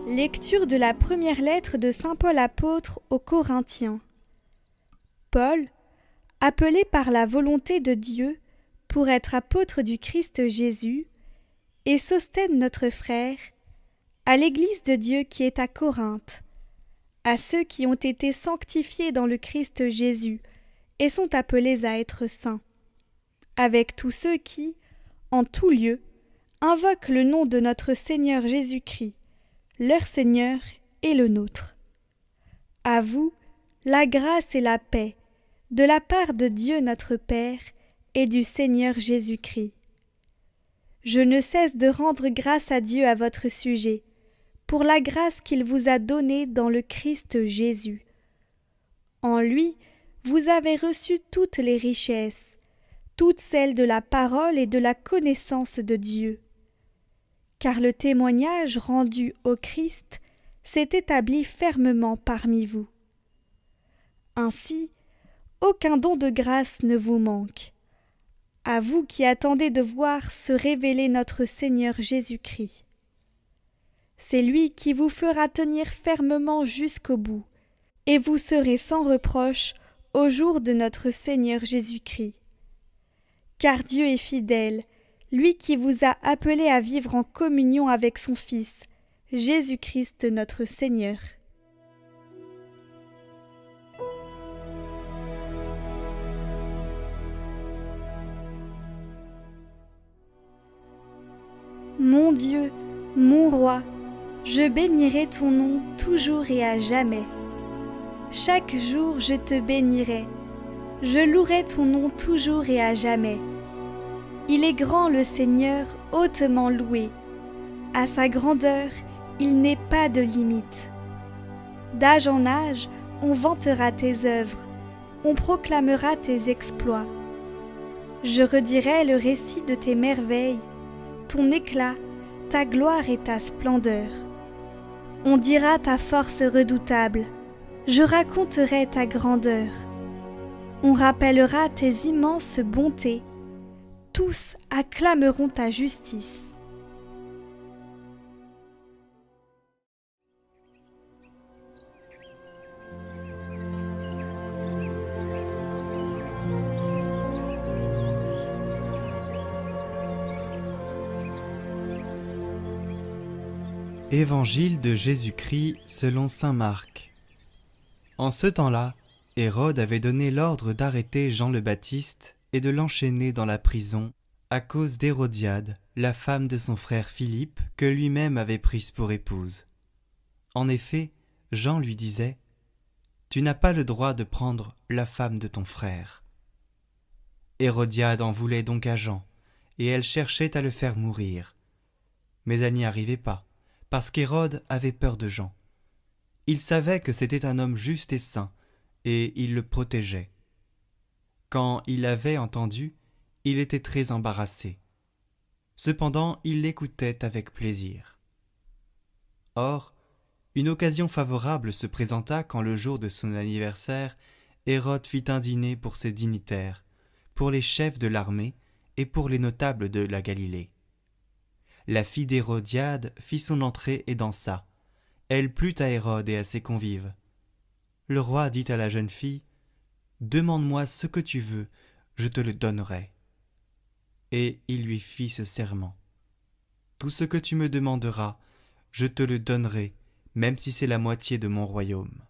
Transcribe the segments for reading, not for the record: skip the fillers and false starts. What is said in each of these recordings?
Lecture de la première lettre de saint Paul apôtre aux Corinthiens. Paul, appelé par la volonté de Dieu pour être apôtre du Christ Jésus, et Sosthène notre frère, à l'Église de Dieu qui est à Corinthe, à ceux qui ont été sanctifiés dans le Christ Jésus et sont appelés à être saints, avec tous ceux qui, en tout lieu, invoquent le nom de notre Seigneur Jésus-Christ, leur Seigneur et le nôtre. À vous, la grâce et la paix, de la part de Dieu notre Père et du Seigneur Jésus-Christ. Je ne cesse de rendre grâce à Dieu à votre sujet, pour la grâce qu'il vous a donnée dans le Christ Jésus. En lui, vous avez reçu toutes les richesses, toutes celles de la parole et de la connaissance de Dieu. Car le témoignage rendu au Christ s'est établi fermement parmi vous. Ainsi, aucun don de grâce ne vous manque. À vous qui attendez de voir se révéler notre Seigneur Jésus-Christ. C'est lui qui vous fera tenir fermement jusqu'au bout, et vous serez sans reproche au jour de notre Seigneur Jésus-Christ. Car Dieu est fidèle, lui qui vous a appelé à vivre en communion avec son Fils, Jésus-Christ notre Seigneur. Mon Dieu, mon Roi, je bénirai ton nom toujours et à jamais. Chaque jour je te bénirai, je louerai ton nom toujours et à jamais. Il est grand le Seigneur, hautement loué. À sa grandeur, il n'est pas de limite. D'âge en âge, on vantera tes œuvres, on proclamera tes exploits. Je redirai le récit de tes merveilles, ton éclat, ta gloire et ta splendeur. On dira ta force redoutable, je raconterai ta grandeur. On rappellera tes immenses bontés, tous acclameront ta justice. Évangile de Jésus-Christ selon saint Marc. En ce temps-là, Hérode avait donné l'ordre d'arrêter Jean le Baptiste et de l'enchaîner dans la prison à cause d'Hérodiade, la femme de son frère Philippe, que lui-même avait prise pour épouse. En effet, Jean lui disait « Tu n'as pas le droit de prendre la femme de ton frère. » Hérodiade en voulait donc à Jean, et elle cherchait à le faire mourir. Mais elle n'y arrivait pas, parce qu'Hérode avait peur de Jean. Il savait que c'était un homme juste et saint, et il le protégeait. Quand il l'avait entendu, il était très embarrassé. Cependant, il l'écoutait avec plaisir. Or, une occasion favorable se présenta quand le jour de son anniversaire, Hérode fit un dîner pour ses dignitaires, pour les chefs de l'armée et pour les notables de la Galilée. La fille d'Hérodiade fit son entrée et dansa. Elle plut à Hérode et à ses convives. Le roi dit à la jeune fille « Demande-moi ce que tu veux, je te le donnerai. » Et il lui fit ce serment. « Tout ce que tu me demanderas, je te le donnerai, même si c'est la moitié de mon royaume. »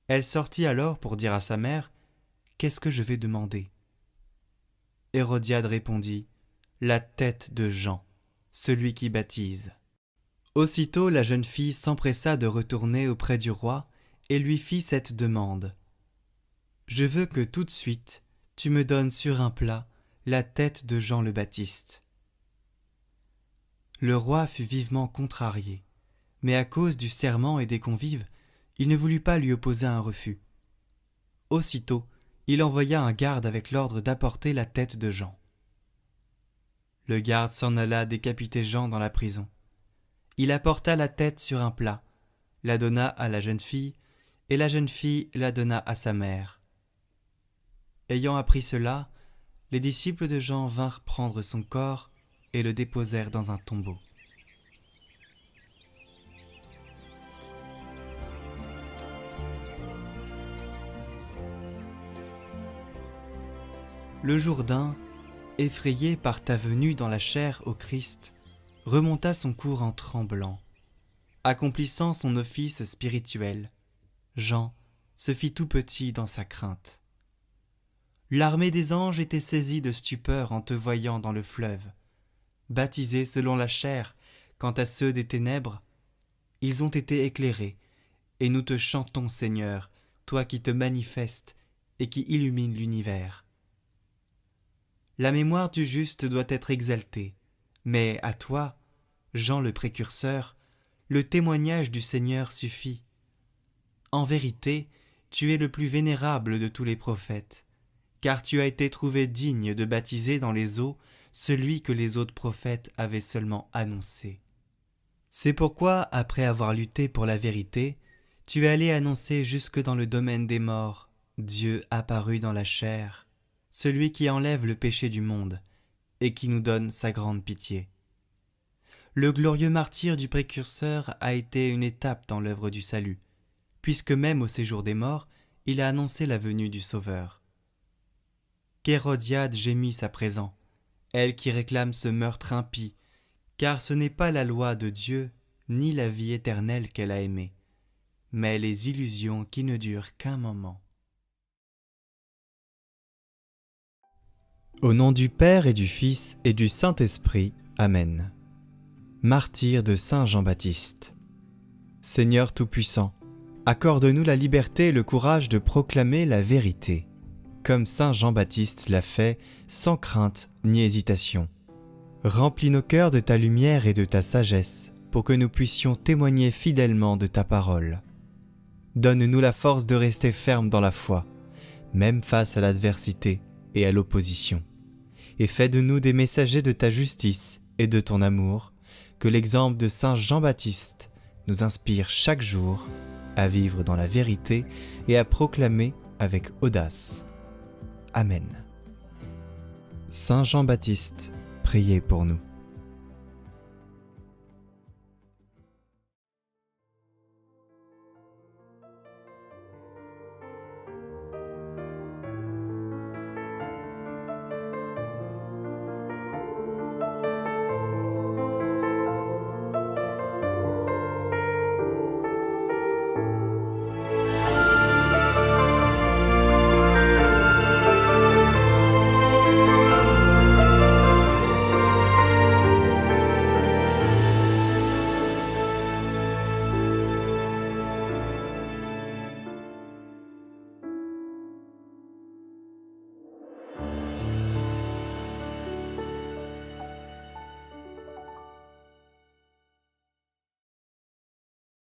Elle sortit alors pour dire à sa mère « Qu'est-ce que je vais demander ?» Hérodiade répondit « La tête de Jean, celui qui baptise. » Aussitôt la jeune fille s'empressa de retourner auprès du roi et lui fit cette demande. « Je veux que tout de suite tu me donnes sur un plat la tête de Jean le Baptiste. » Le roi fut vivement contrarié, mais à cause du serment et des convives, il ne voulut pas lui opposer un refus. Aussitôt, il envoya un garde avec l'ordre d'apporter la tête de Jean. Le garde s'en alla décapiter Jean dans la prison. Il apporta la tête sur un plat, la donna à la jeune fille, et la jeune fille la donna à sa mère. Ayant appris cela, les disciples de Jean vinrent prendre son corps et le déposèrent dans un tombeau. Le Jourdain, effrayé par ta venue dans la chair au Christ, remonta son cours en tremblant. Accomplissant son office spirituel, Jean se fit tout petit dans sa crainte. L'armée des anges était saisie de stupeur en te voyant dans le fleuve. Baptisés selon la chair, quant à ceux des ténèbres, ils ont été éclairés, et nous te chantons, Seigneur, toi qui te manifestes et qui illumines l'univers. La mémoire du juste doit être exaltée, mais à toi, Jean le précurseur, le témoignage du Seigneur suffit. En vérité, tu es le plus vénérable de tous les prophètes, car tu as été trouvé digne de baptiser dans les eaux celui que les autres prophètes avaient seulement annoncé. C'est pourquoi, après avoir lutté pour la vérité, tu es allé annoncer jusque dans le domaine des morts, Dieu apparu dans la chair, celui qui enlève le péché du monde et qui nous donne sa grande pitié. Le glorieux martyre du précurseur a été une étape dans l'œuvre du salut, puisque même au séjour des morts, il a annoncé la venue du Sauveur. Qu'Hérodiade gémisse à présent, elle qui réclame ce meurtre impie, car ce n'est pas la loi de Dieu, ni la vie éternelle qu'elle a aimée, mais les illusions qui ne durent qu'un moment. Au nom du Père et du Fils et du Saint-Esprit, Amen. Martyr de Saint Jean-Baptiste. Seigneur Tout-Puissant, accorde-nous la liberté et le courage de proclamer la vérité, comme Saint Jean-Baptiste l'a fait, sans crainte ni hésitation. Remplis nos cœurs de ta lumière et de ta sagesse, pour que nous puissions témoigner fidèlement de ta parole. Donne-nous la force de rester fermes dans la foi, même face à l'adversité et à l'opposition, et fais de nous des messagers de ta justice et de ton amour, que l'exemple de Saint Jean-Baptiste nous inspire chaque jour à vivre dans la vérité et à proclamer avec audace. Amen. Saint Jean-Baptiste, priez pour nous.